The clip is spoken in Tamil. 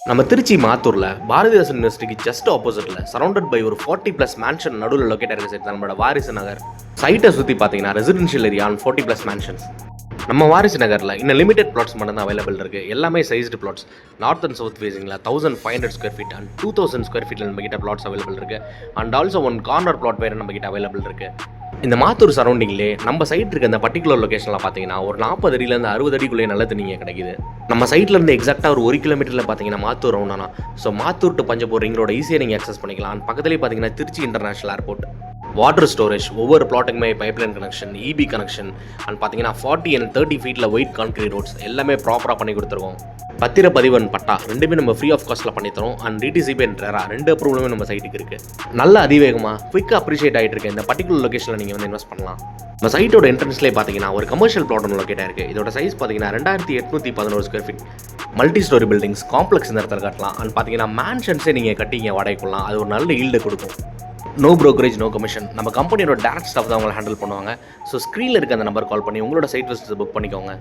நம்ம திருச்சி மாத்தூரில் பாரதிதாசன் யூனிவர்சிட்டிக்கு ஜஸ்ட் ஆப்போசிட்டில் சரௌண்டட் பை ஒரு 40+ மேன்ஷன் நடுவில் லொக்கேட் ஆகிற சைட் நம்மளோட வாரிசு நகர். சைட்டை சுற்றி பார்த்தீங்கன்னா ரெசிடென்ஷியல் ஏரியா அண்ட் 40+ மேன்ஷன்ஸ். நம்ம வாரிசு நகரில் இன்னும் லிமிடெட் பிளாட்ஸ் மட்டும் தான் அவைலபிள் இருக்குது. எல்லாமே sized flats. North and south ஃபேஸிங்கில் 1500 ஸ்கொயர் ஃபீட் அண்ட் 2000 ஸ்கொயர் ஃபீட்டில் நம்மகிட்ட பிளாட்ஸ் அவைலபிள் இருக்குது. And also one corner plot வேறு நம்மகிட்ட அவைலபிள் இருக்குது. இந்த மாத்தூர் சரௌண்டிங்லேயே நம்ம சைட் இருக்க இந்த பர்டிகுலர் லொகேஷனில் பார்த்தீங்கன்னா ஒரு 40 அடியிலேருந்து 60 அடிக்குள்ளேயே நல்ல தண்ணிங்க கிடைக்குது. நம்ம சைட்லேருந்து எக்ஸாக்டாக ஒரு 1 கிலோமீட்டரில் பார்த்தீங்கன்னா மாத்தூர் ரவுண்டானா. So Mathur to Panchapur ring road ஈஸியாக நீங்கள் அக்சஸ் பண்ணிக்கலாம். பக்கத்துலேயே பார்த்தீங்கன்னா Trichy international airport. Water storage, ஒவ்வொரு பிளாட்டுக்குமே pipeline connection, EB connection and பார்த்தீங்கன்னா 40 and 30 ஃபீட்டில் ஒயிட் கான்கிரீட் ரோட்ஸ் எல்லாமே ப்ராப்பராக பண்ணி கொடுத்துருவோம். பத்திரப்பதிவன் பட்டா ரெண்டுமே நம்ம ஃப்ரீ ஆஃப் காஸ்ட்டில் பண்ணித்தரோம். அண்ட் டிடிசிபி அண்ட் ரெரா 2 அப்ரூவலுமே நம்ம சைட்டுக்கு இருக்குது. நல்ல அதிவேகமாக குயிக்காக அப்ரிஷியேட் ஆகிட்டு இருக்க இந்த பர்டிகுலர் லொகேஷனில் நீங்கள் வந்து இன்வெஸ்ட் பண்ணலாம். நம்ம சைட்டோட என்ட்ரன்ஸ்லேயே பார்த்தீங்கன்னா ஒரு கமர்ஷியல் பிளாட் ஒன்று லொக்கேட் ஆயிருக்கு. இதோட சைஸ் பார்த்தீங்கன்னா 2811 square feet. Multi storey buildings complex இந்த இடத்துல கட்டலாம். அண்ட் பார்த்தீங்கன்னா மேன்ஷன்ஸே நீங்கள் கட்டிங்க வாடகைக்குள்ளலாம். அது ஒரு நல்ல ஈல்டு கொடுக்கும். No brokerage, no commission. நம்ம கம்பெனியோட டேரக்ட் ஸ்டாஃப் தான் அவங்களை ஹேண்டில் பண்ணுவாங்க. ஸோ ஸ்க்ரீனில் இருக்க அந்த நம்பர் கால் பண்ணி உங்களோட சைட் விசிட் புக் பண்ணிக்கோங்க.